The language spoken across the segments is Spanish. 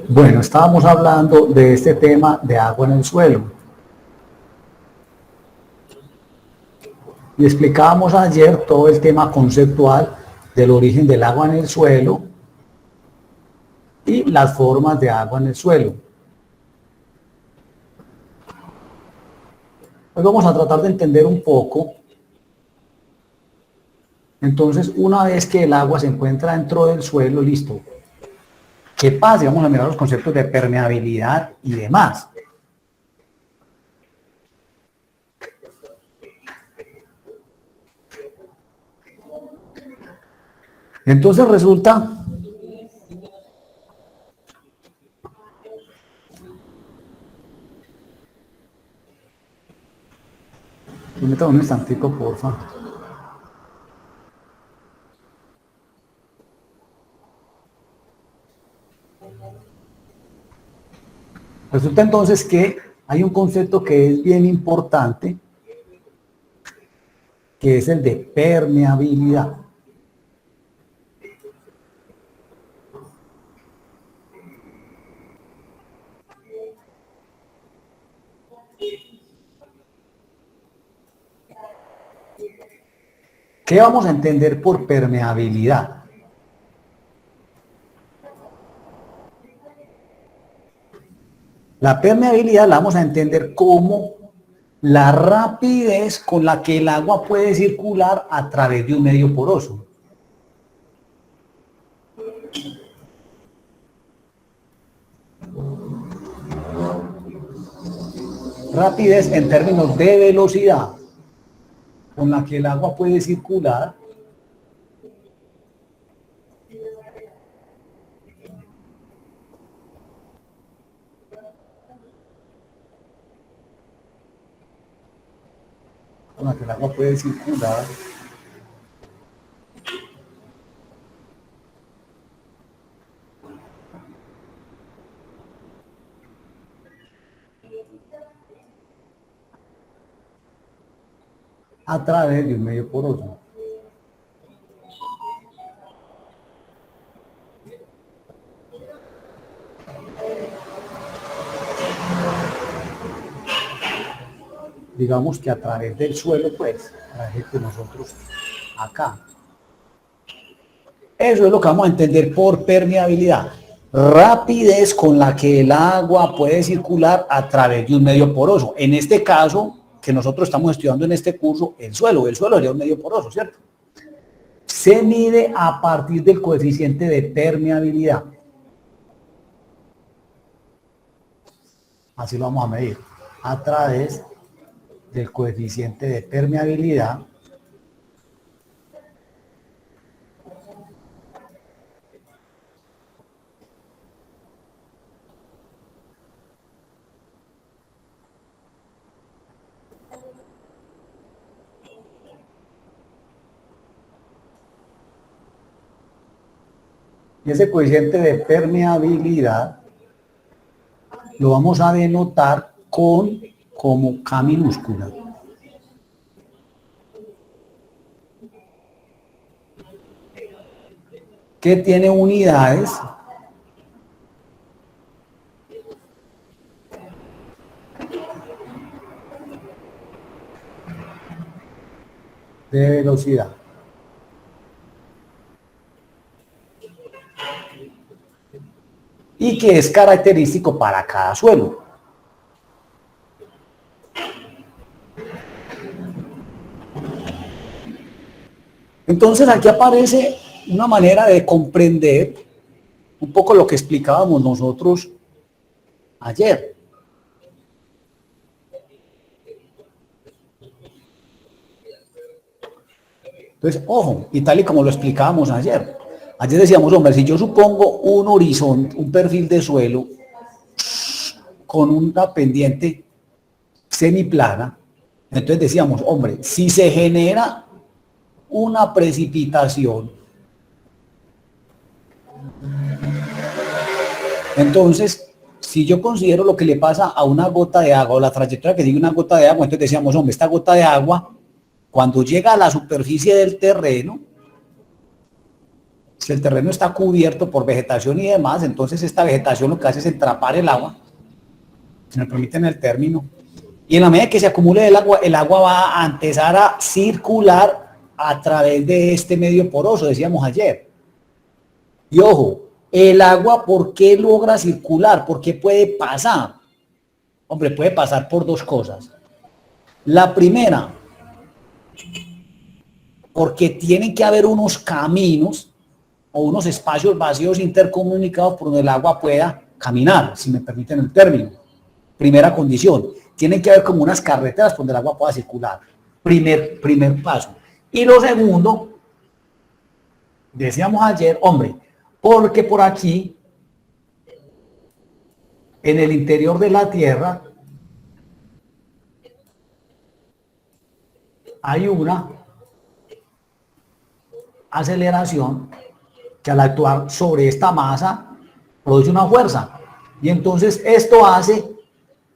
Bueno, estábamos hablando de este tema de agua en el suelo. Y explicábamos ayer todo el tema conceptual del origen del agua en el suelo y las formas de agua en el suelo. Hoy vamos a tratar de entender un poco. Entonces, una vez que el agua se encuentra dentro del suelo, listo. ¿Qué pasa? Vamos a mirar los conceptos de permeabilidad y demás. Entonces resulta permítame un instantico, porfa. Resulta entonces que hay un concepto que es bien importante, que es el de permeabilidad. ¿Qué vamos a entender por permeabilidad? La permeabilidad la vamos a entender como la rapidez con la que el agua puede circular a través de un medio poroso. Rapidez en términos de velocidad con la que el agua puede circular con la que el agua puede circular a través de un medio poroso. Digamos que a través del suelo, pues, a través de nosotros acá. Eso es lo que vamos a entender por permeabilidad. Rapidez con la que el agua puede circular a través de un medio poroso. En este caso, que nosotros estamos estudiando en este curso, el suelo. El suelo sería un medio poroso, ¿cierto? Se mide a partir del coeficiente de permeabilidad. Así lo vamos a medir. A través del coeficiente de permeabilidad y ese coeficiente de permeabilidad lo vamos a denotar como K minúscula. Que tiene unidades de velocidad. Y que es característico para cada suelo. Entonces aquí aparece una manera de comprender un poco lo que explicábamos nosotros ayer. Entonces, ojo, y tal y como lo explicábamos ayer. Ayer decíamos, hombre, si yo supongo un horizonte, un perfil de suelo con una pendiente semiplana, entonces decíamos, hombre, si se genera una precipitación, entonces, si yo considero lo que le pasa a una gota de agua o la trayectoria que sigue una gota de agua, entonces decíamos, hombre, esta gota de agua, cuando llega a la superficie del terreno, Si el terreno está cubierto por vegetación y demás, entonces esta vegetación lo que hace es entrapar el agua, si me permiten el término, y en la medida que se acumule el agua va a empezar a circular a través de este medio poroso, decíamos ayer. Y ojo, el agua, ¿por qué logra circular? ¿Por qué puede pasar? Hombre, puede pasar por dos cosas. La primera, porque tienen que haber unos caminos o unos espacios vacíos intercomunicados por donde el agua pueda caminar, si me permiten el término. Primera condición, tiene que haber como unas carreteras por donde el agua pueda circular. Primer paso. Y lo segundo, decíamos ayer, hombre, porque por aquí, en el interior de la Tierra, hay una aceleración que al actuar sobre esta masa produce una fuerza. Y entonces esto hace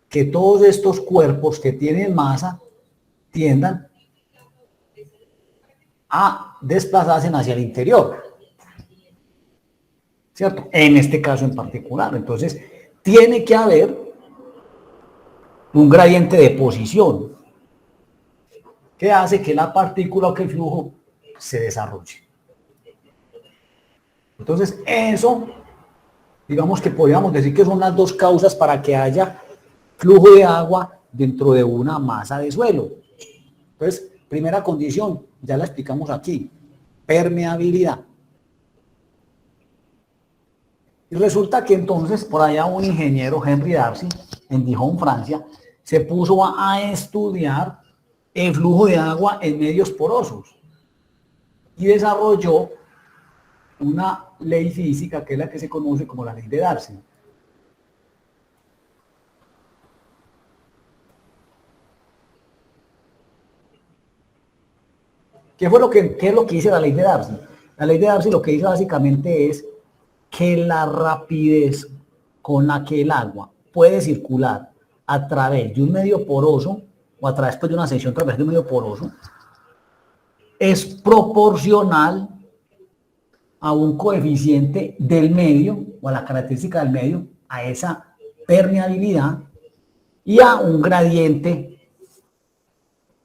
que todos estos cuerpos que tienen masa tiendan a desplazarse hacia el interior, ¿cierto? En este caso en particular. Entonces, tiene que haber un gradiente de posición que hace que la partícula o que el flujo se desarrolle. Entonces, eso, digamos que podríamos decir que son las dos causas para que haya flujo de agua dentro de una masa de suelo. Entonces, primera condición, ya la explicamos aquí, permeabilidad. Y resulta que entonces por allá un ingeniero, Henry Darcy, en Dijon, Francia, se puso a estudiar el flujo de agua en medios porosos y desarrolló una ley física que es la que se conoce como la ley de Darcy. ¿Qué es lo que dice la ley de Darcy? La ley de Darcy lo que dice básicamente es que la rapidez con la que el agua puede circular a través de un medio poroso o a través de una sección a través de un medio poroso es proporcional a un coeficiente del medio o a la característica del medio, a esa permeabilidad y a un gradiente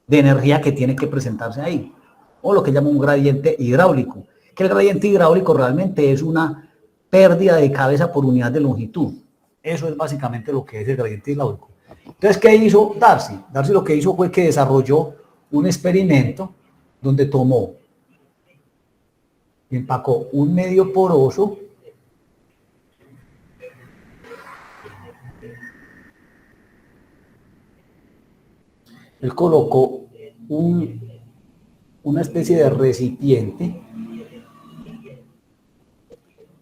de energía que tiene que presentarse ahí, o lo que llama un gradiente hidráulico, que el gradiente hidráulico realmente es una pérdida de cabeza por unidad de longitud. Eso es básicamente lo que es el gradiente hidráulico. Entonces, ¿qué hizo Darcy? Darcy lo que hizo fue que desarrolló un experimento donde tomó y empacó un medio poroso él colocó una especie de recipiente.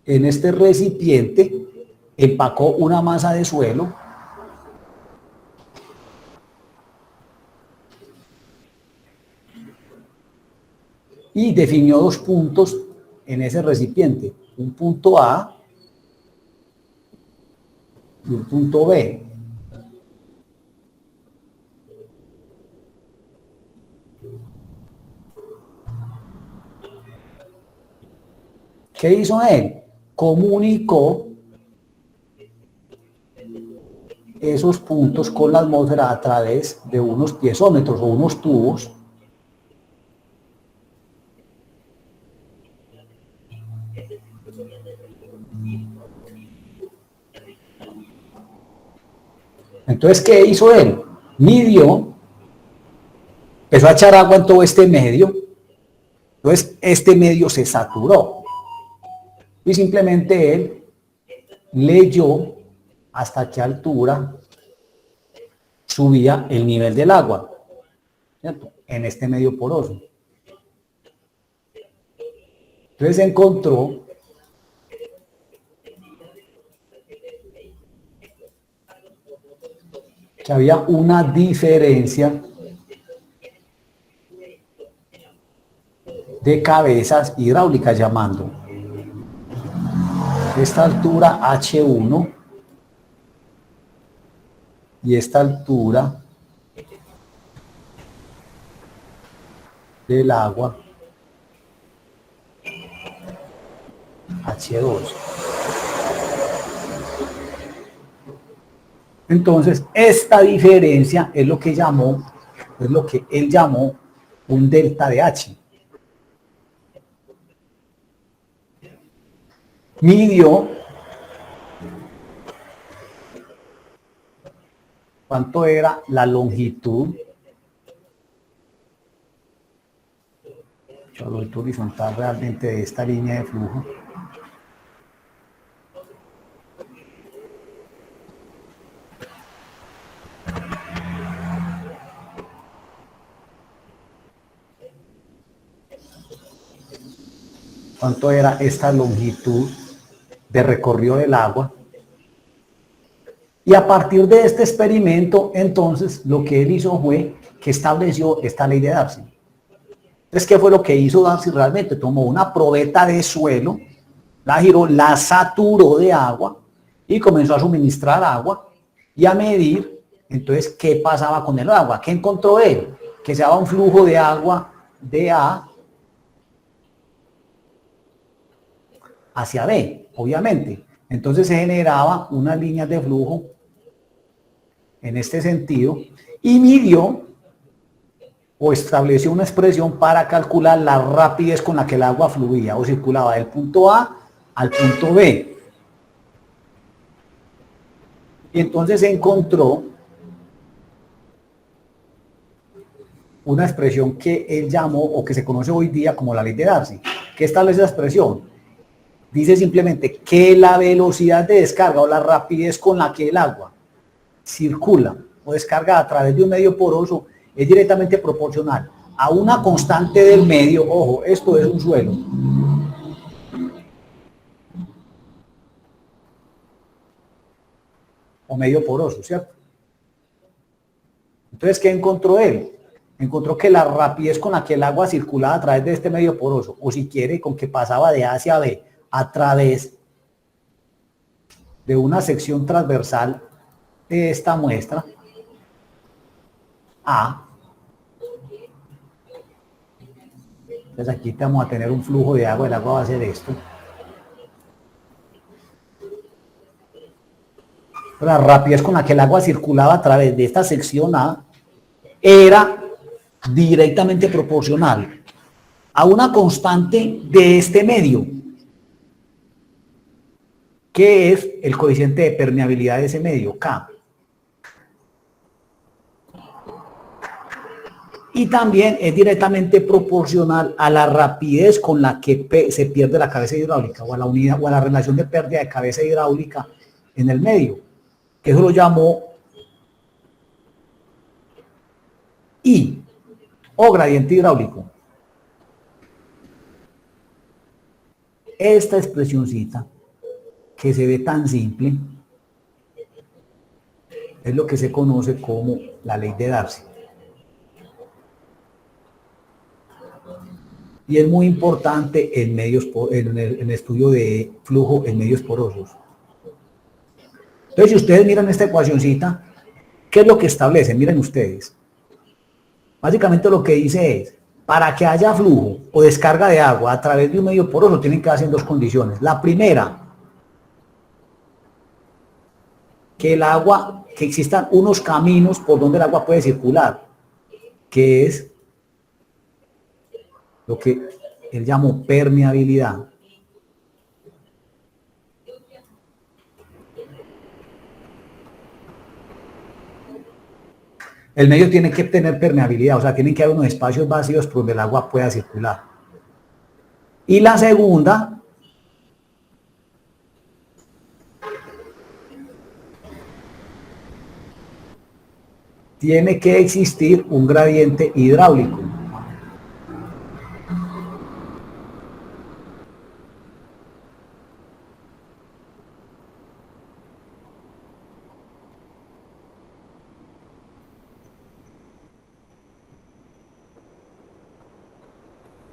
En este recipiente empacó una masa de suelo y definió dos puntos en ese recipiente, un punto A y un punto B. ¿Qué hizo él? Comunicó esos puntos con la atmósfera a través de unos piezómetros o unos tubos. Entonces, ¿qué hizo él? Midió, empezó a echar agua en todo este medio, entonces este medio se saturó y simplemente él leyó hasta qué altura subía el nivel del agua, ¿cierto? En este medio poroso. Entonces encontró que había una diferencia de cabezas hidráulicas, llamando esta altura H1 y esta altura del agua H2. Entonces, esta diferencia es lo que él llamó un delta de H. Midió cuánto era la longitud, la longitud horizontal realmente de esta línea de flujo. Cuánto era esta longitud de recorrido del agua. Y a partir de este experimento, entonces, lo que él hizo fue que estableció esta ley de Darcy. Entonces, ¿qué fue lo que hizo Darcy realmente? Tomó una probeta de suelo, la giró, la saturó de agua y comenzó a suministrar agua y a medir, entonces, qué pasaba con el agua. ¿Qué encontró él? Que se daba un flujo de agua de A hacia B, obviamente. Entonces se generaba unas líneas de flujo en este sentido y midió o estableció una expresión para calcular la rapidez con la que el agua fluía o circulaba del punto A al punto B. Y entonces se encontró una expresión que él llamó o que se conoce hoy día como la ley de Darcy. ¿Qué establece esa expresión? Dice simplemente que la velocidad de descarga o la rapidez con la que el agua circula o descarga a través de un medio poroso es directamente proporcional a una constante del medio. Ojo, esto es un suelo. O medio poroso, ¿cierto? Entonces, ¿qué encontró él? Encontró que la rapidez con la que el agua circulaba a través de este medio poroso, o si quiere, con que pasaba de A hacia B, a través de una sección transversal de esta muestra A. Entonces aquí vamos a tener un flujo de agua, el agua va a hacer esto. La rapidez con la que el agua circulaba a través de esta sección A era directamente proporcional a una constante de este medio, que es el coeficiente de permeabilidad de ese medio, K. Y también es directamente proporcional a la rapidez con la que se pierde la cabeza hidráulica o a la unidad o a la relación de pérdida de cabeza hidráulica en el medio, que eso lo llamó I, o gradiente hidráulico. Esta expresioncita que se ve tan simple es lo que se conoce como la ley de Darcy. Y es muy importante en el estudio de flujo en medios porosos. Entonces, si ustedes miran esta ecuacioncita, ¿qué es lo que establece? Miren ustedes. Básicamente lo que dice es, para que haya flujo o descarga de agua a través de un medio poroso, tienen que hacer dos condiciones. La primera, que el agua, que existan unos caminos por donde el agua puede circular, que es lo que él llamó permeabilidad. El medio tiene que tener permeabilidad, o sea, tienen que haber unos espacios vacíos por donde el agua pueda circular. Y la segunda, tiene que existir un gradiente hidráulico.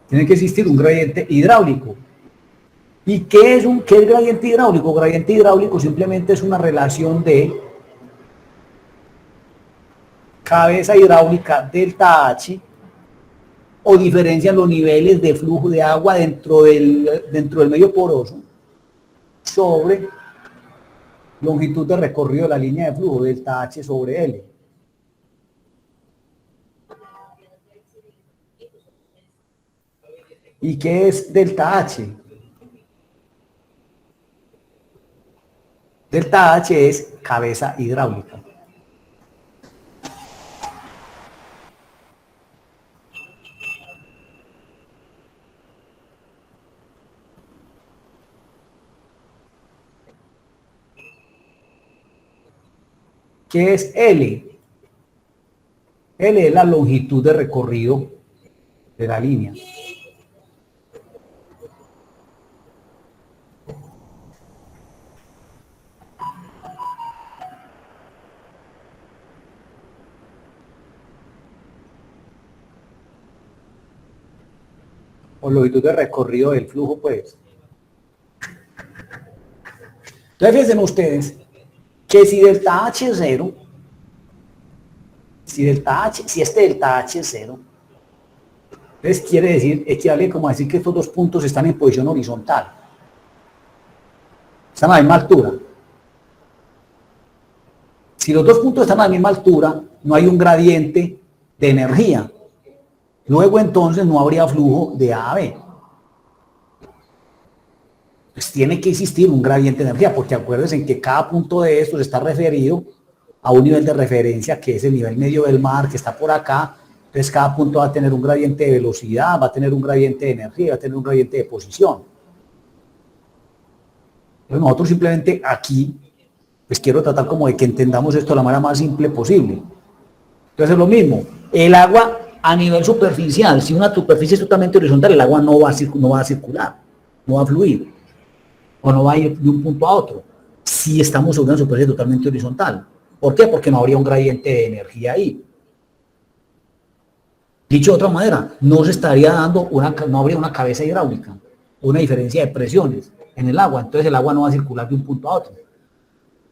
Tiene que existir un gradiente hidráulico. ¿Y qué es gradiente hidráulico? Gradiente hidráulico simplemente es una relación de cabeza hidráulica delta H, o diferencia los niveles de flujo de agua dentro del medio poroso sobre longitud de recorrido de la línea de flujo, delta H sobre L. ¿Y qué es delta H? Delta H es cabeza hidráulica. ¿Qué es L? L es la longitud de recorrido de la línea. O longitud de recorrido del flujo, pues. Entonces, fíjense ustedes que si delta H es 0, si este delta H es 0, entonces quiere decir, equivale como a decir que estos dos puntos están en posición horizontal. Están a la misma altura. Si los dos puntos están a la misma altura, no hay un gradiente de energía. Luego entonces no habría flujo de A a B. Pues tiene que existir un gradiente de energía, porque acuérdense que cada punto de estos está referido a un nivel de referencia, que es el nivel medio del mar, que está por acá. Entonces cada punto va a tener un gradiente de velocidad, va a tener un gradiente de energía, va a tener un gradiente de posición. Entonces nosotros simplemente aquí, pues quiero tratar como de que entendamos esto de la manera más simple posible. Entonces es lo mismo, el agua a nivel superficial, si una superficie es totalmente horizontal, el agua no va a circular, no va a fluir, o no va a ir de un punto a otro, si estamos sobre una superficie totalmente horizontal. ¿Por qué? Porque no habría un gradiente de energía ahí. Dicho de otra manera, no se estaría dando no habría una cabeza hidráulica, una diferencia de presiones en el agua, entonces el agua no va a circular de un punto a otro.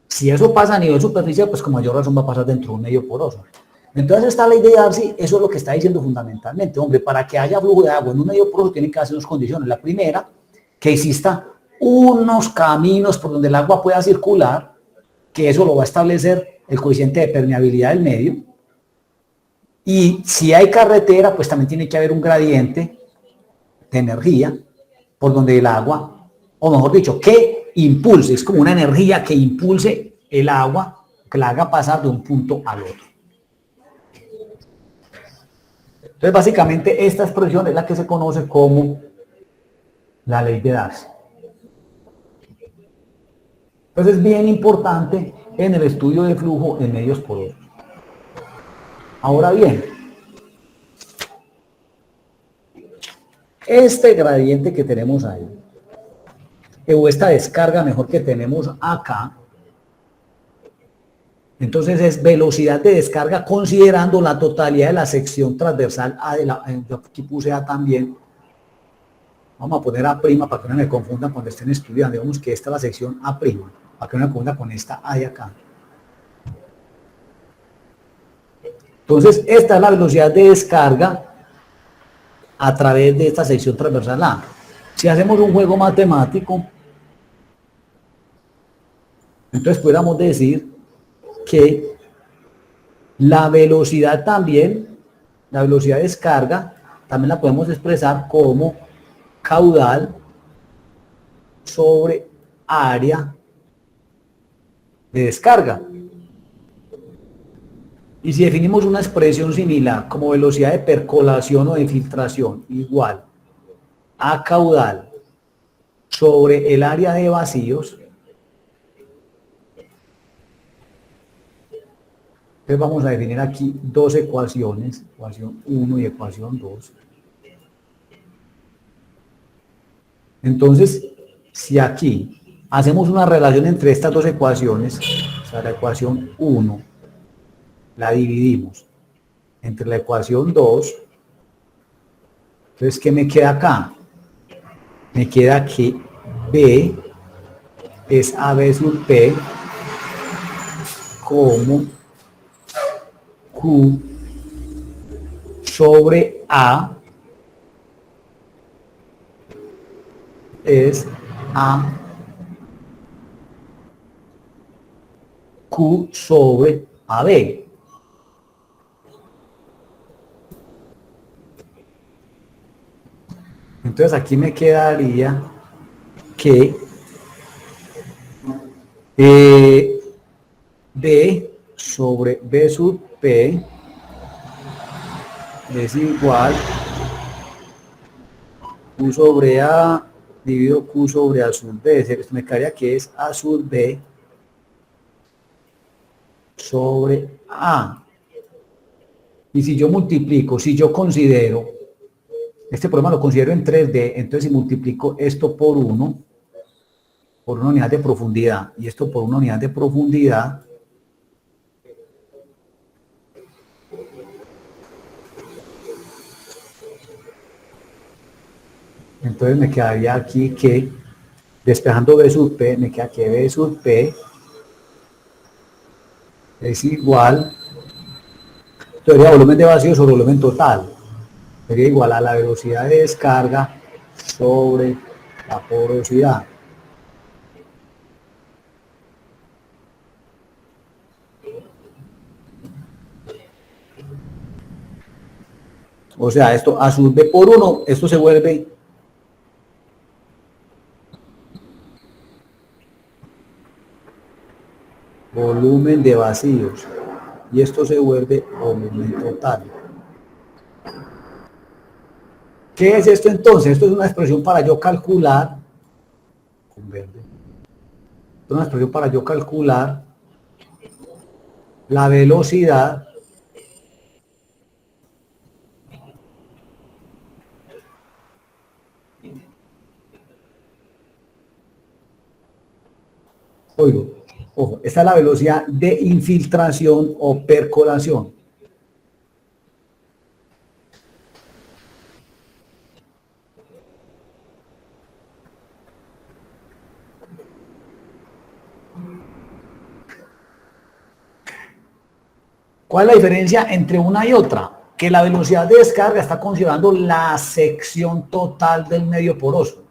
Si eso pasa a nivel superficial, pues con mayor razón va a pasar dentro de un medio poroso. Entonces esta ley de Darcy, eso es lo que está diciendo fundamentalmente. Hombre, para que haya flujo de agua en un medio poroso tienen que hacer dos condiciones. La primera, que exista unos caminos por donde el agua pueda circular, que eso lo va a establecer el coeficiente de permeabilidad del medio. Y si hay carretera, pues también tiene que haber un gradiente de energía por donde el agua, o mejor dicho, que impulse, es como una energía que impulse el agua, que la haga pasar de un punto al otro. Entonces, básicamente, esta expresión es la que se conoce como la ley de Darcy. Entonces, es bien importante en el estudio de flujo en medios porosos. Ahora bien, este gradiente que tenemos ahí, o esta descarga mejor que tenemos acá, entonces es velocidad de descarga considerando la totalidad de la sección transversal A de la, yo aquí puse A también, vamos a poner A' para que no me confundan cuando estén estudiando, digamos que esta es la sección A', para que no me confunda con esta A de acá. Entonces esta es la velocidad de descarga a través de esta sección transversal A. Si hacemos un juego matemático, entonces pudiéramos decir que la velocidad también, la velocidad de descarga, también la podemos expresar como caudal sobre área de descarga. Y si definimos una expresión similar como velocidad de percolación o de filtración igual a caudal sobre el área de vacíos, entonces vamos a definir aquí dos ecuaciones, ecuación 1 y ecuación 2. Entonces, si aquí hacemos una relación entre estas dos ecuaciones, o sea, la ecuación 1 la dividimos entre la ecuación 2, entonces, ¿qué me queda acá? Me queda que B es AB sub P como Q sobre A es A Q sobre AB. Entonces aquí me quedaría que B sobre B sub P es igual Q sobre A dividido Q sobre A sub B. Esto me quedaría que es A sub B sobre A. Y si yo multiplico, si yo considero, este problema lo considero en 3D, entonces si multiplico esto por una unidad de profundidad, y esto por una unidad de profundidad, entonces me quedaría aquí que, despejando B sub P, me queda que B sub P es igual, teoría de volumen de vacío sobre volumen total, sería igual a la velocidad de descarga sobre la porosidad. O sea, esto A sub B por 1, esto se vuelve volumen de vacíos y esto se vuelve volumen total. ¿Qué es esto entonces? Esto es una expresión para yo calcular, con verde, es una expresión para yo calcular la velocidad ojo, esta es la velocidad de infiltración o percolación. ¿Cuál es la diferencia entre una y otra? Que la velocidad de descarga está considerando la sección total del medio poroso,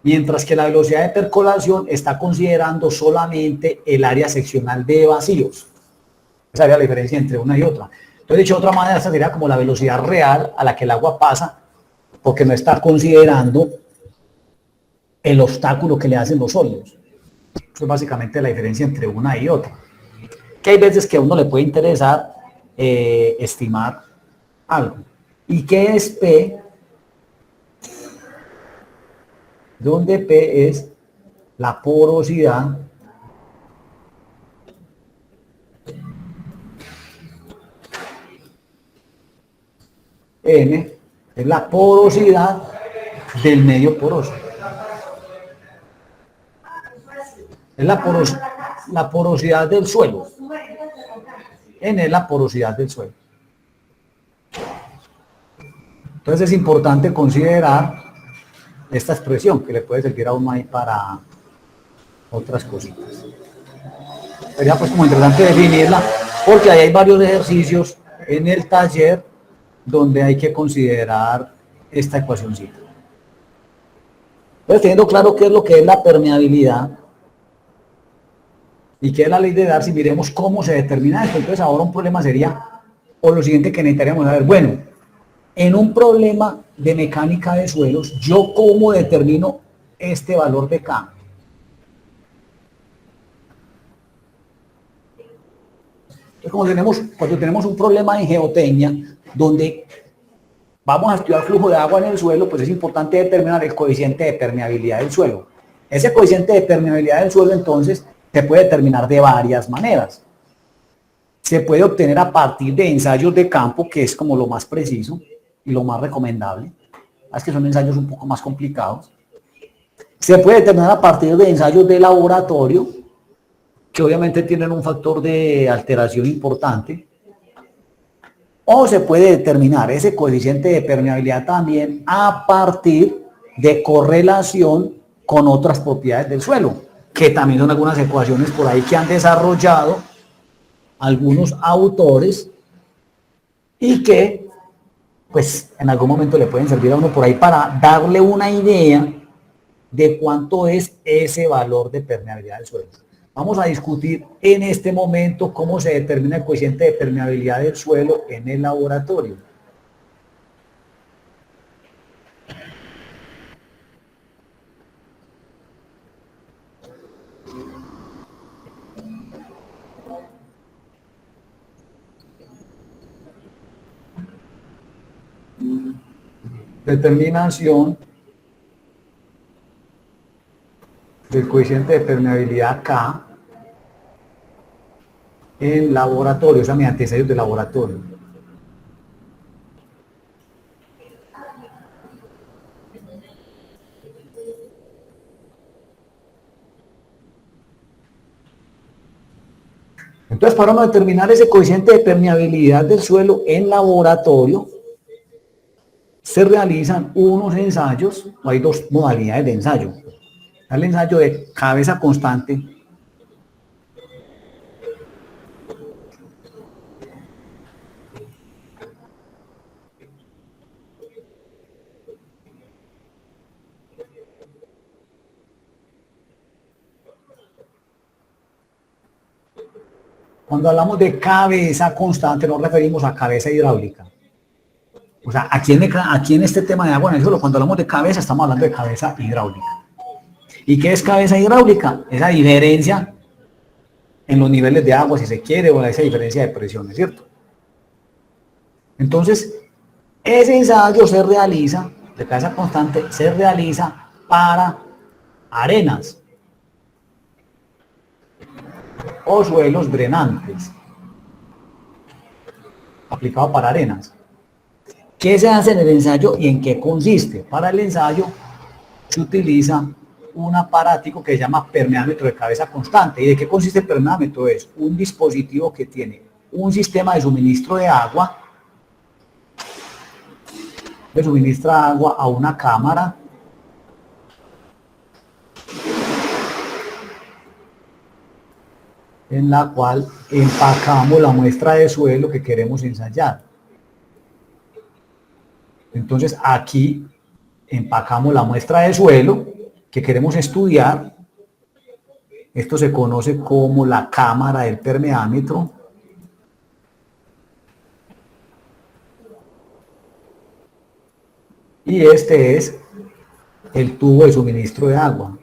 mientras que la velocidad de percolación está considerando solamente el área seccional de vacíos. Esa sería la diferencia entre una y otra. Entonces, dicho de otra manera, esta sería como la velocidad real a la que el agua pasa, porque no está considerando el obstáculo que le hacen los sólidos. Eso es básicamente la diferencia entre una y otra. Que hay veces que a uno le puede interesar estimar algo. ¿Y qué es P? Donde P es la porosidad N es la porosidad del medio poroso. Es la porosidad del suelo. N es la porosidad del suelo. Entonces es importante considerar esta expresión que le puede servir a uno ahí para otras cositas. Sería pues como interesante definirla porque ahí hay varios ejercicios en el taller donde hay que considerar esta ecuacióncita. Entonces, teniendo claro qué es lo que es la permeabilidad y qué es la ley de Darcy, miremos cómo se determina esto. Entonces, ahora un problema sería, o lo siguiente que necesitaríamos saber, bueno, en un problema de mecánica de suelos, ¿yo cómo determino este valor de K? Entonces, cuando tenemos un problema en geotecnia, donde vamos a estudiar flujo de agua en el suelo, pues es importante determinar el coeficiente de permeabilidad del suelo. Ese coeficiente de permeabilidad del suelo, entonces, se puede determinar de varias maneras. Se puede obtener a partir de ensayos de campo, que es como lo más preciso y lo más recomendable. Es que son ensayos un poco más complicados. Se puede determinar a partir de ensayos de laboratorio, que obviamente tienen un factor de alteración importante. O se puede determinar ese coeficiente de permeabilidad también a partir de correlación con otras propiedades del suelo, que también son algunas ecuaciones por ahí que han desarrollado algunos autores y que pues en algún momento le pueden servir a uno por ahí para darle una idea de cuánto es ese valor de permeabilidad del suelo. Vamos a discutir en este momento cómo se determina el coeficiente de permeabilidad del suelo en el laboratorio. Determinación del coeficiente de permeabilidad K en laboratorio, o sea, mediante ensayos de laboratorio. Entonces, para uno determinar ese coeficiente de permeabilidad del suelo en laboratorio, se realizan unos ensayos, hay dos modalidades de ensayo. El ensayo de cabeza constante, cuando hablamos de cabeza constante nos referimos a cabeza hidráulica. O sea, aquí en este tema de agua en el suelo, cuando hablamos de cabeza, estamos hablando de cabeza hidráulica. ¿Y qué es cabeza hidráulica? Esa diferencia en los niveles de agua, si se quiere, o esa diferencia de presiones, ¿cierto? Entonces, ese ensayo se realiza, de cabeza constante, se realiza para arenas o suelos drenantes, aplicado para arenas. ¿Qué se hace en el ensayo y en qué consiste? Para el ensayo se utiliza un aparático que se llama permeámetro de cabeza constante. ¿Y de qué consiste el permeámetro? Es un dispositivo que tiene un sistema de suministro de agua, que suministra agua a una cámara en la cual empacamos la muestra de suelo que queremos ensayar. Entonces aquí empacamos la muestra de suelo que queremos estudiar. Esto se conoce como la cámara del permeámetro. Y este es el tubo de suministro de agua.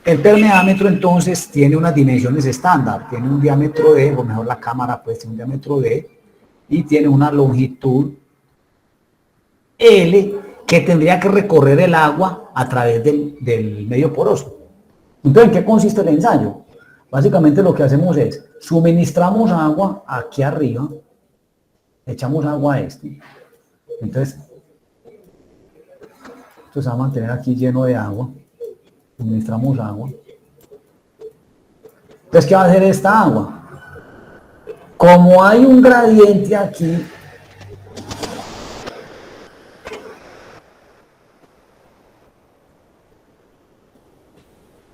El permeámetro entonces tiene unas dimensiones estándar, tiene un diámetro D, o mejor la cámara pues tiene un diámetro D, y tiene una longitud L que tendría que recorrer el agua a través del medio poroso. Entonces, ¿en qué consiste el ensayo? Básicamente lo que hacemos es, suministramos agua aquí arriba, echamos agua a este, entonces esto se va a mantener aquí lleno de agua, suministramos agua. Entonces, ¿qué va a hacer esta agua? Como hay un gradiente aquí,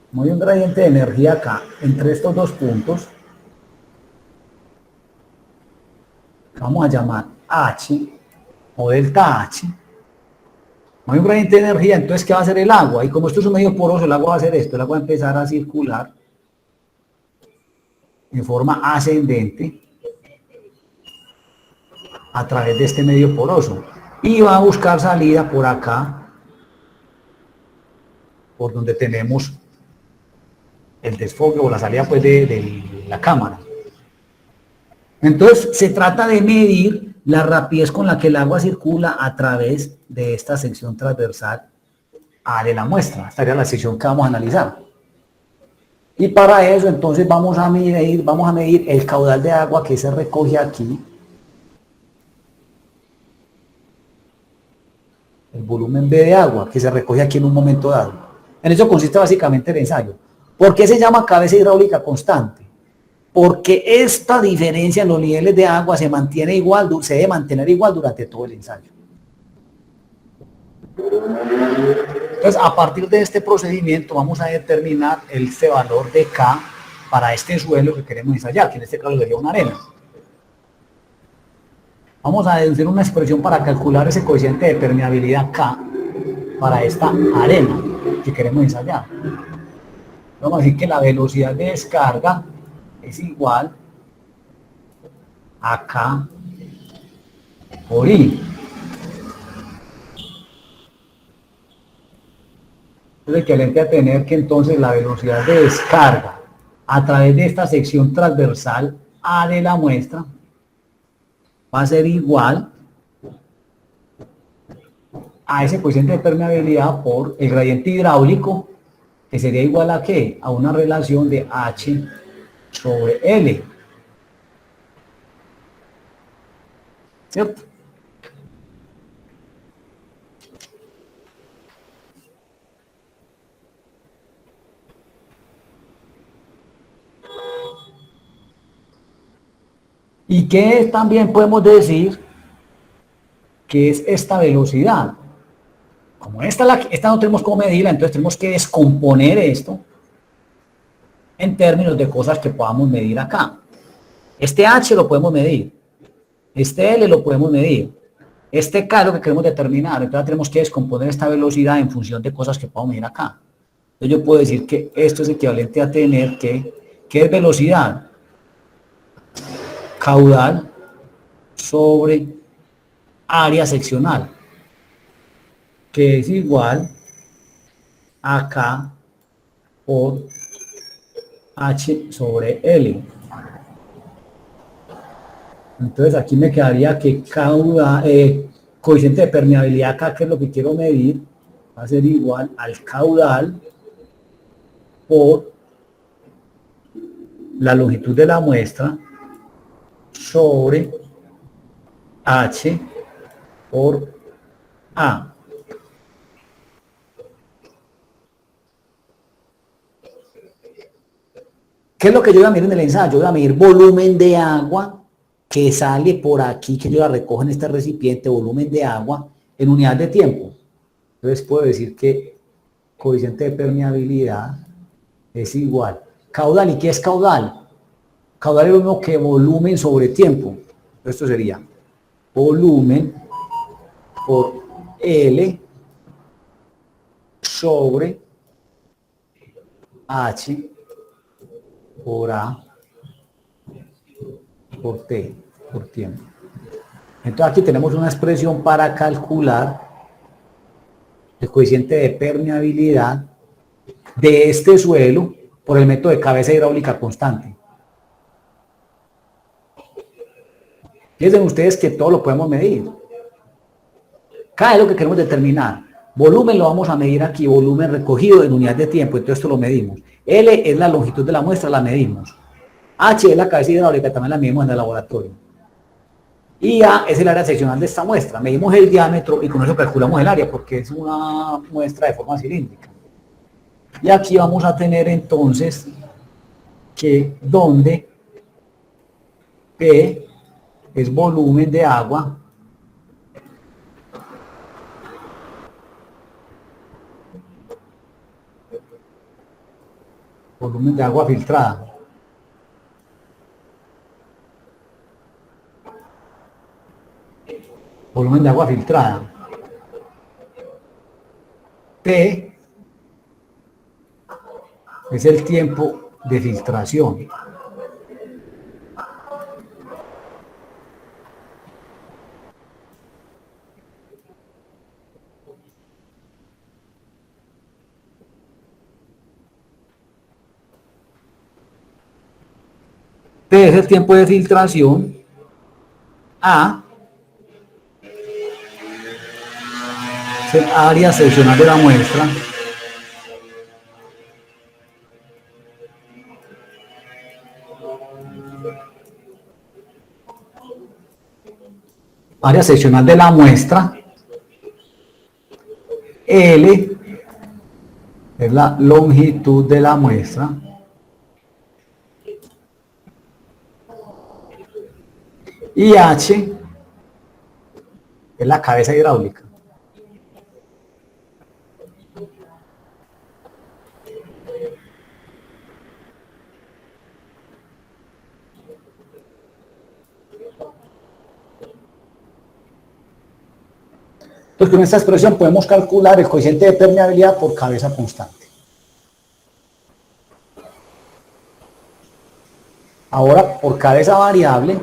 como hay un gradiente de energía acá, entre estos dos puntos, vamos a llamar H o delta H, hay un gradiente de energía, entonces ¿qué va a hacer el agua? Y como esto es un medio poroso, el agua va a hacer esto, el agua va a empezar a circular en forma ascendente a través de este medio poroso y va a buscar salida por acá, por donde tenemos el desfogue o la salida pues de la cámara. Entonces se trata de medir la rapidez con la que el agua circula a través de esta sección transversal de la muestra. Esta sería la sección que vamos a analizar. Y para eso entonces vamos a medir el caudal de agua que se recoge aquí, el volumen B de agua que se recoge aquí en un momento dado. En eso consiste básicamente el ensayo. ¿Por qué se llama cabeza hidráulica constante? Porque esta diferencia en los niveles de agua se mantiene igual, se debe mantener igual durante todo el ensayo. Entonces, a partir de este procedimiento vamos a determinar este valor de K para este suelo que queremos ensayar, que en este caso sería una arena. Vamos a deducir una expresión para calcular ese coeficiente de permeabilidad K para esta arena. que queremos ensayar. Vamos a decir que la velocidad de descarga es igual a K por I. Es equivalente a tener que entonces la velocidad de descarga a través de esta sección transversal A de la muestra va a ser igual a ese coeficiente de permeabilidad por el gradiente hidráulico, que sería igual a ¿qué? A una relación de H sobre L. ¿Cierto? ¿Y qué también podemos decir que es esta velocidad? Como esta no tenemos cómo medirla, entonces tenemos que descomponer esto en términos de cosas que podamos medir acá. Este H lo podemos medir, este L lo podemos medir, este K es lo que queremos determinar, entonces tenemos que descomponer esta velocidad en función de cosas que podamos medir acá. Entonces yo puedo decir que esto es equivalente a tener ¿qué es velocidad? Caudal sobre área seccional, que es igual a K por H sobre L. Entonces aquí me quedaría que coeficiente de permeabilidad acá, que es lo que quiero medir, va a ser igual al caudal por la longitud de la muestra sobre H por A. ¿Qué es lo que yo voy a medir en el ensayo? Yo voy a medir volumen de agua que sale por aquí, que yo la recojo en este recipiente, volumen de agua en unidad de tiempo. Entonces puedo decir que coeficiente de permeabilidad es igual. Caudal, ¿y qué es caudal? Caudal es lo mismo que volumen sobre tiempo. Esto sería volumen por L sobre H por A por T, por tiempo. Entonces aquí tenemos una expresión para calcular el coeficiente de permeabilidad de este suelo por el método de cabeza hidráulica constante. Piensen ustedes que todo lo podemos medir. K es lo que queremos determinar. Volumen lo vamos a medir aquí, volumen recogido en unidad de tiempo, entonces esto lo medimos. L es la longitud de la muestra, la medimos. H es la cabeza hidráulica, también la medimos en el laboratorio. Y A es el área seccional de esta muestra. Medimos el diámetro y con eso calculamos el área, porque es una muestra de forma cilíndrica. Y aquí vamos a tener entonces que donde P es volumen de agua, volumen de agua filtrada. Volumen de agua filtrada. T es el tiempo de filtración. T es el tiempo de filtración. A es el área seccional de la muestra. Área seccional de la muestra. L es la longitud de la muestra. Y H es la cabeza hidráulica. Entonces, con esta expresión podemos calcular el coeficiente de permeabilidad por cabeza constante. Ahora, por cabeza variable,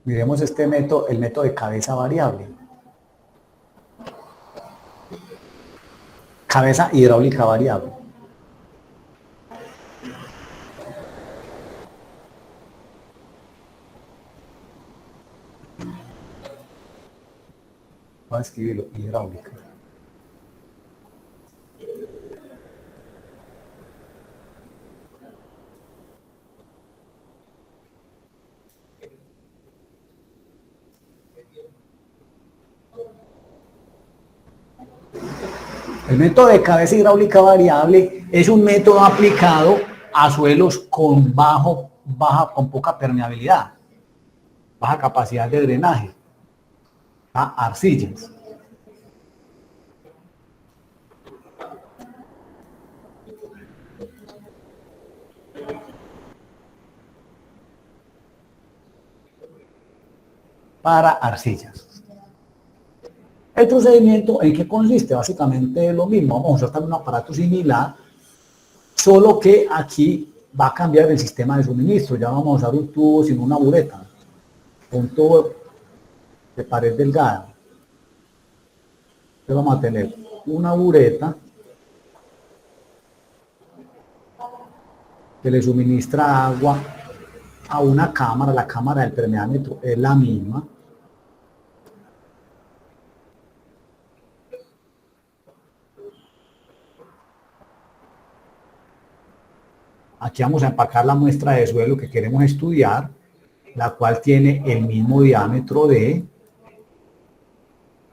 miremos este método, el método de cabeza variable. Cabeza hidráulica variable. Voy a escribirlo, hidráulica. El método de cabeza hidráulica variable es un método aplicado a suelos con con poca permeabilidad, baja capacidad de drenaje, a arcillas. Para arcillas. El procedimiento, ¿en qué consiste? Básicamente es lo mismo. Vamos a usar también un aparato similar, solo que aquí va a cambiar el sistema de suministro. Ya vamos a usar un tubo sin una bureta, un tubo de pared delgada. Entonces vamos a tener una bureta que le suministra agua a una cámara. La cámara del permeámetro es la misma. Aquí vamos a empacar la muestra de suelo que queremos estudiar, la cual tiene el mismo diámetro D,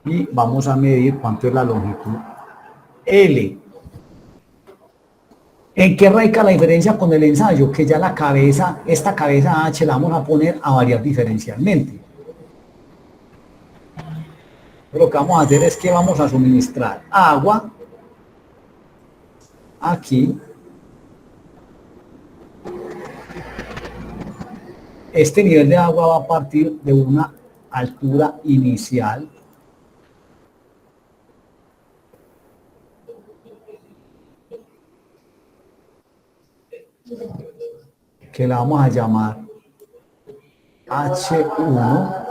y vamos a medir cuánto es la longitud L. ¿En qué radica la diferencia con el ensayo? Que ya la cabeza, esta cabeza H la vamos a poner a variar diferencialmente. Lo que vamos a hacer es que vamos a suministrar agua aquí. Este nivel de agua va a partir de una altura inicial que la vamos a llamar H1,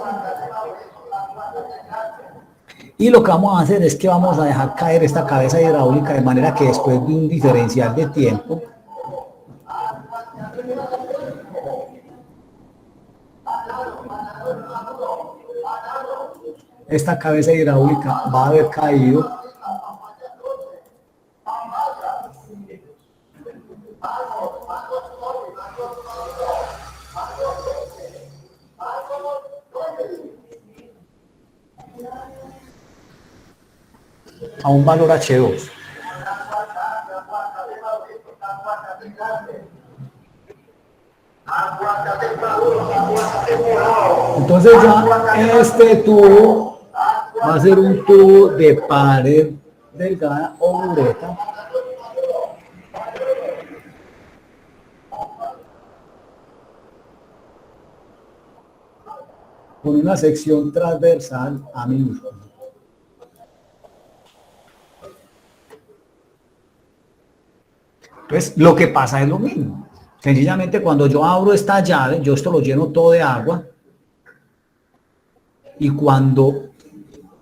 y lo que vamos a hacer es que vamos a dejar caer esta cabeza hidráulica de manera que después de un diferencial de tiempo esta cabeza hidráulica va a haber caído a un valor H2. Entonces ya este tubo va a ser un tubo de pared delgada o bureta con una sección transversal A minúscula. Entonces, lo que pasa es lo mismo. Sencillamente, cuando yo abro esta llave, yo esto lo lleno todo de agua. Y cuando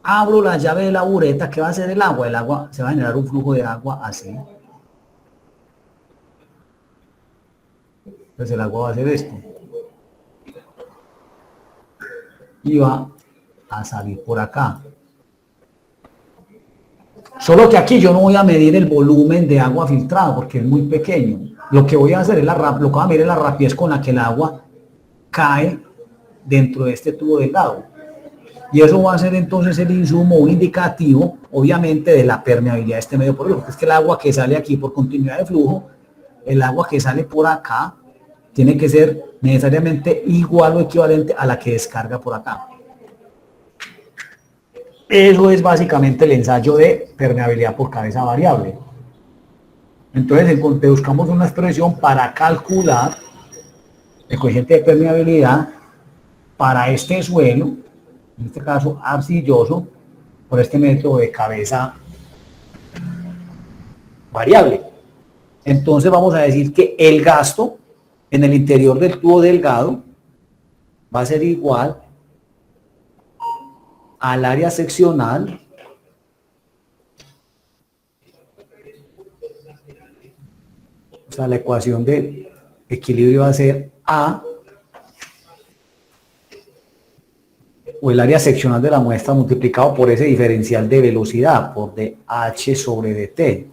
abro la llave de la bureta, ¿qué va a hacer el agua? El agua se va a generar un flujo de agua así. Entonces el agua va a hacer esto. Y va a salir por acá. Solo que aquí yo no voy a medir el volumen de agua filtrado porque es muy pequeño. Lo que voy a hacer es lo que voy a medir es la rapidez con la que el agua cae dentro de este tubo delgado. Y eso va a ser entonces el insumo, un indicativo, obviamente, de la permeabilidad de este medio por porque es que el agua que sale aquí por continuidad de flujo, el agua que sale por acá, tiene que ser necesariamente igual o equivalente a la que descarga por acá. Eso es básicamente el ensayo de permeabilidad por cabeza variable. Entonces buscamos una expresión para calcular el coeficiente de permeabilidad para este suelo, en este caso arcilloso, por este método de cabeza variable. Entonces vamos a decir que el gasto en el interior del tubo delgado va a ser igual al área seccional o sea, la ecuación de equilibrio va a ser A o el área seccional de la muestra multiplicado por ese diferencial de velocidad por dH sobre dt.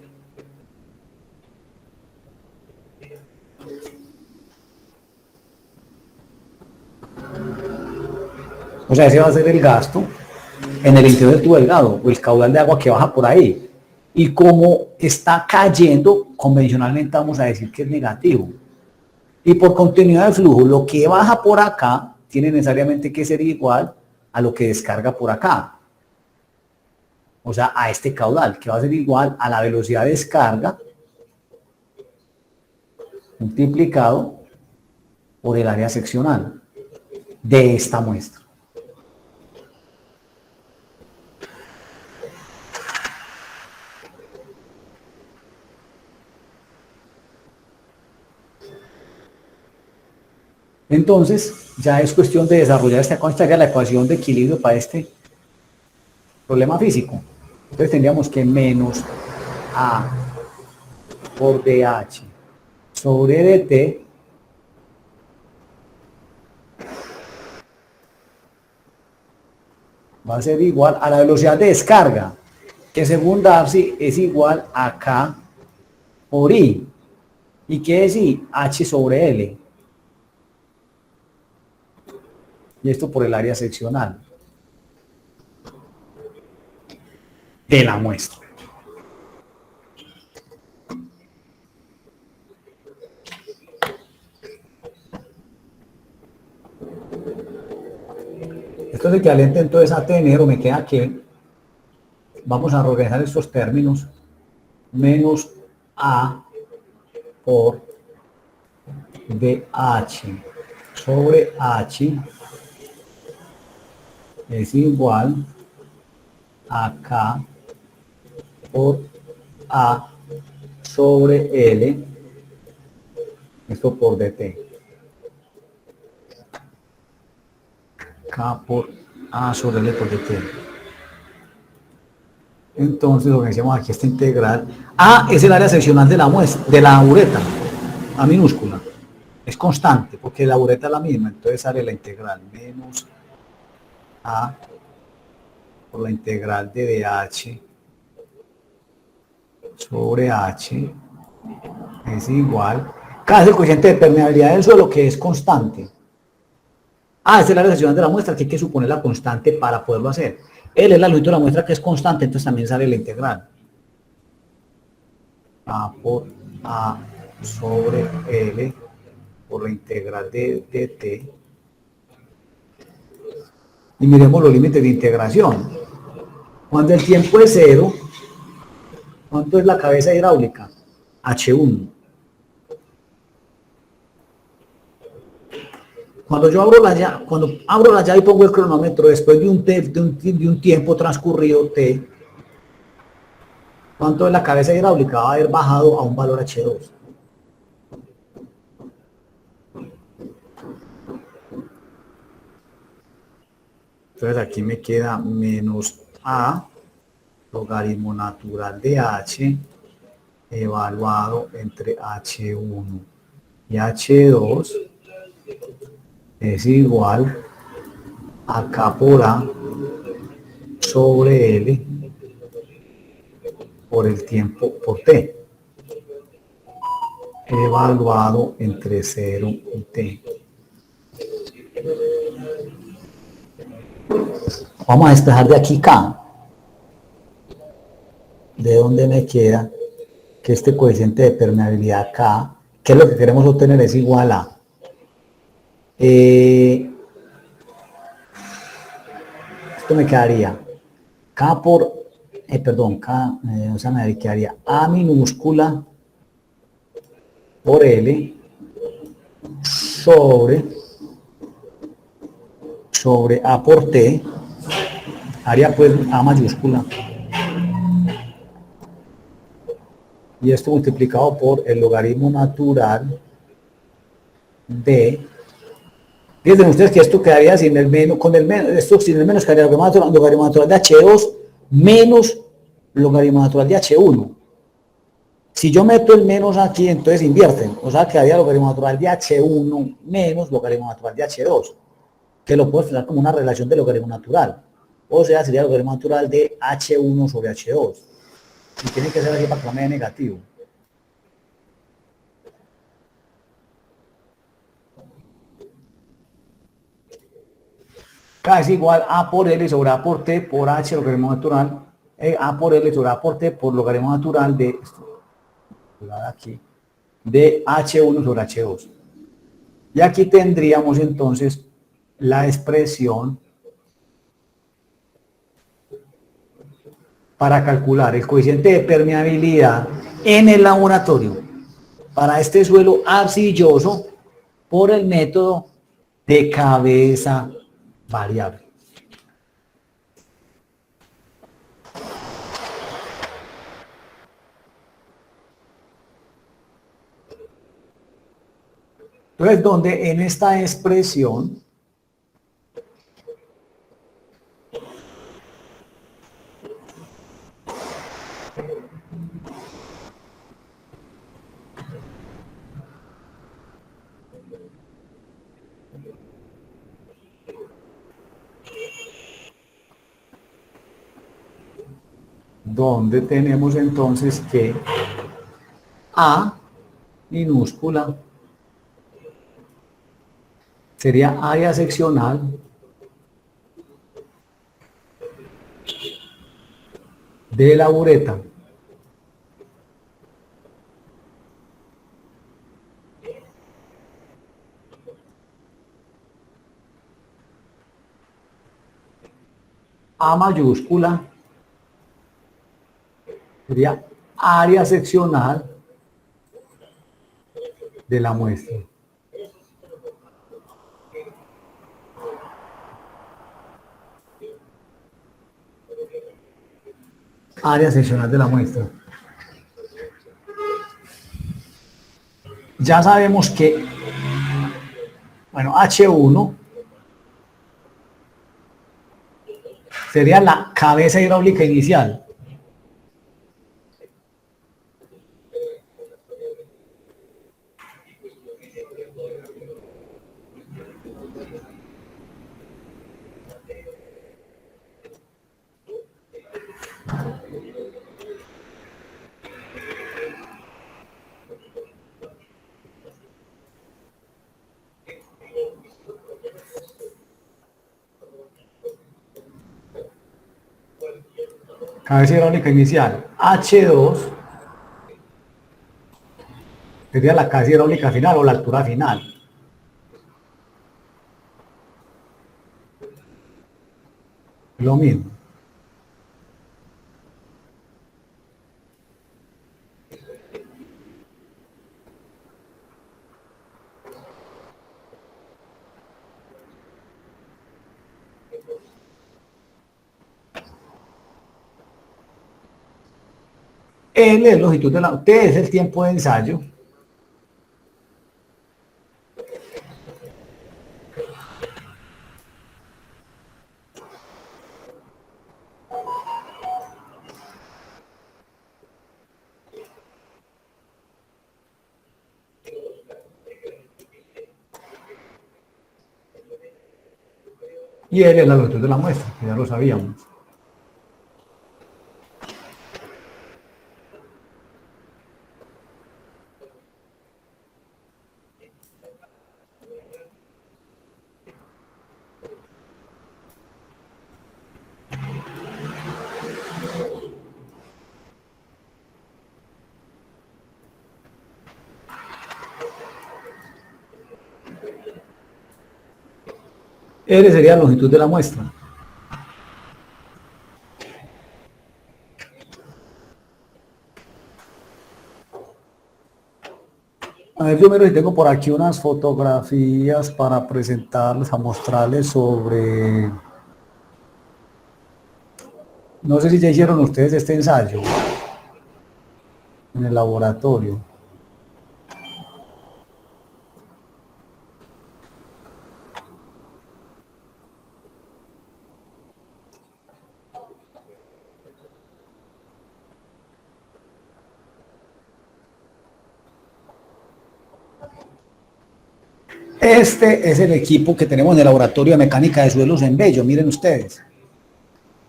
O sea, ese va a ser el gasto en el interior del tubo delgado o el caudal de agua que baja por ahí. Y como está cayendo, convencionalmente vamos a decir que es negativo. Y por continuidad de flujo, lo que baja por acá tiene necesariamente que ser igual a lo que descarga por acá. O sea, a este caudal, que va a ser igual a la velocidad de descarga multiplicado por el área seccional de esta muestra. Entonces, ya es cuestión de desarrollar esta constante, la ecuación de equilibrio para este problema físico. Entonces tendríamos que menos A por dH sobre dt va a ser igual a la velocidad de descarga, que según Darcy es igual a K por I. ¿Y qué es I? H sobre L. Y esto por el área seccional de la muestra. Esto es equivalente entonces a tener, o me queda que, vamos a reorganizar estos términos, menos A por dH sobre H es igual a K por A sobre L, esto por dt. K por A sobre L por dt. Entonces lo que decíamos aquí, esta integral, A es el área seccional de la muestra, de la bureta, A minúscula. Es constante, porque la bureta es la misma, entonces sale la integral menos A por la integral de dH sobre H es igual, K es el coeficiente de permeabilidad del suelo que es constante. A es el área seccional de la muestra que hay que suponer la constante para poderlo hacer. L es la longitud de la muestra que es constante, entonces también sale la integral. A por A sobre L por la integral de dt. Y miremos los límites de integración. Cuando el tiempo es 0, ¿cuánto es la cabeza hidráulica? H1. Cuando yo abro la llave y pongo el cronómetro después de un tiempo transcurrido T, ¿cuánto es la cabeza hidráulica? Va a haber bajado a un valor H2. Entonces aquí me queda menos A logaritmo natural de H evaluado entre H1 y H2 es igual a K por A sobre L por el tiempo por T evaluado entre 0 y T. Vamos a despejar de aquí K. ¿De dónde me queda? Que este coeficiente de permeabilidad K, que es lo que queremos obtener, es igual a esto me quedaría K por, K, o sea, me quedaría A minúscula por L sobre A por T, área pues A mayúscula, y esto multiplicado por el logaritmo natural de, fíjense ustedes que esto quedaría sin el menos, con el menos, esto sin el menos quedaría logaritmo natural de H2 menos logaritmo natural de H1. Si yo meto el menos aquí, entonces invierten, o sea quedaría logaritmo natural de H1 menos logaritmo natural de H2, que lo puedo expresar como una relación de logaritmo natural, o sea sería logaritmo natural de H1 sobre H2, y tiene que ser así para que no me dé negativo. K es igual a por L sobre A por T por H logaritmo natural, A por L sobre A por T por logaritmo natural de, aquí, de H1 sobre H2. Y aquí tendríamos entonces la expresión para calcular el coeficiente de permeabilidad en el laboratorio para este suelo arcilloso por el método de cabeza variable. Entonces, donde en esta expresión donde tenemos entonces que A minúscula sería área seccional de la bureta A mayúscula sería área seccional de la muestra. Área seccional de la muestra. Ya sabemos que, bueno, H1 sería la cabeza hidráulica inicial. Cabeza hidráulica inicial. H2 sería la cabeza hidráulica final o la altura final. Lo mismo. L es longitud de la, T es el tiempo de ensayo. Y L es la longitud de la muestra, que ya lo sabíamos. L sería la longitud de la muestra. A ver, yo miro si tengo por aquí unas fotografías para presentarles, a mostrarles sobre... No sé si ya hicieron ustedes este ensayo en el laboratorio. Este es el equipo que tenemos en el laboratorio de mecánica de suelos en Bello, miren ustedes.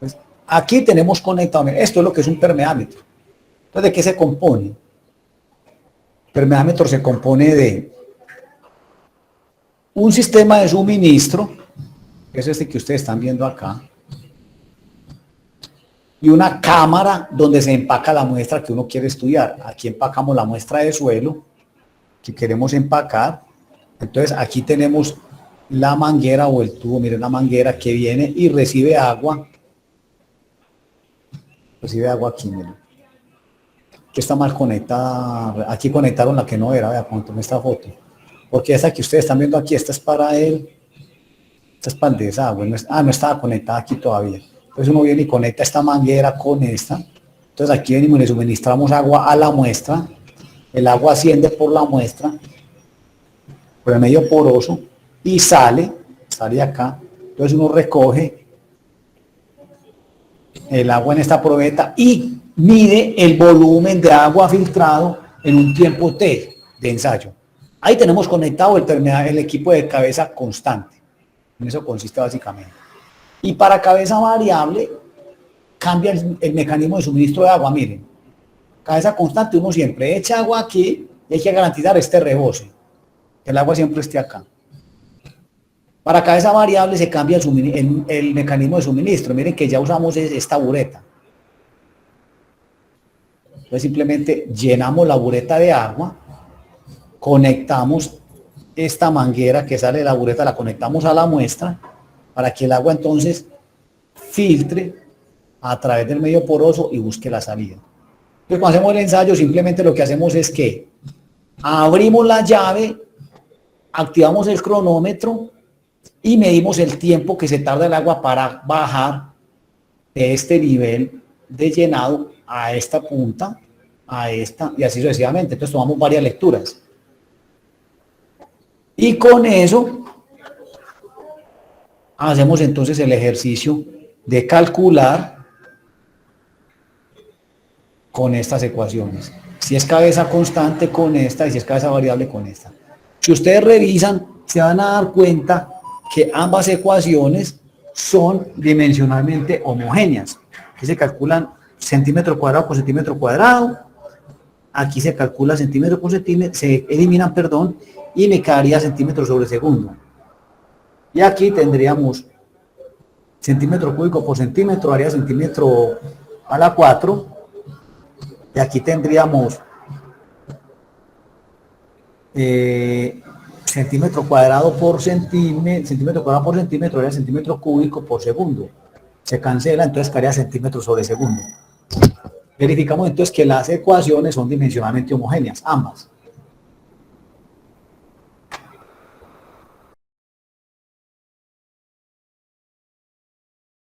Pues aquí tenemos conectado, esto es lo que es un permeámetro. Entonces, ¿de qué se compone? El permeámetro se compone de un sistema de suministro, que es este que ustedes están viendo acá, y una cámara donde se empaca la muestra que uno quiere estudiar. Aquí empacamos la muestra de suelo que queremos empacar. Entonces aquí tenemos la manguera o el tubo, miren la manguera que viene y recibe agua. Recibe agua aquí, miren. Que está mal conectada. Aquí conectaron la que no era, vea, en esta foto. Porque esta que ustedes están viendo aquí, esta es para el desagüe. No estaba conectada aquí todavía. Entonces uno viene y conecta esta manguera con esta. Entonces aquí venimos y le suministramos agua a la muestra. El agua asciende por la muestra, por el medio poroso, y sale acá. Entonces uno recoge el agua en esta probeta y mide el volumen de agua filtrado en un tiempo T de ensayo. Ahí tenemos conectado el equipo de cabeza constante. En eso consiste básicamente. Y para cabeza variable cambia el mecanismo de suministro de agua. Miren, cabeza constante uno siempre echa agua aquí y hay que garantizar este rebose, que el agua siempre esté acá. Para cabeza variable se cambia el mecanismo de suministro. Miren que ya usamos esta bureta. Entonces simplemente llenamos la bureta de agua, conectamos esta manguera que sale de la bureta, la conectamos a la muestra para que el agua entonces filtre a través del medio poroso y busque la salida. Entonces cuando hacemos el ensayo simplemente lo que hacemos es que abrimos la llave, activamos el cronómetro y medimos el tiempo que se tarda el agua para bajar de este nivel de llenado a esta punta, a esta y así sucesivamente. Entonces tomamos varias lecturas. Y con eso hacemos entonces el ejercicio de calcular con estas ecuaciones. Si es cabeza constante con esta y si es cabeza variable con esta. Si ustedes revisan, se van a dar cuenta que ambas ecuaciones son dimensionalmente homogéneas. Aquí se calculan centímetro cuadrado por centímetro cuadrado. Aquí se calcula centímetro por centímetro, se eliminan, perdón, y me quedaría centímetro sobre segundo. Y aquí tendríamos centímetro cúbico por centímetro, haría centímetro a la 4. Y aquí tendríamos centímetro cuadrado por centímetro, haría centímetro cúbico por segundo. Se cancela, entonces quedaría centímetro sobre segundo. Verificamos entonces que las ecuaciones son dimensionalmente homogéneas, ambas.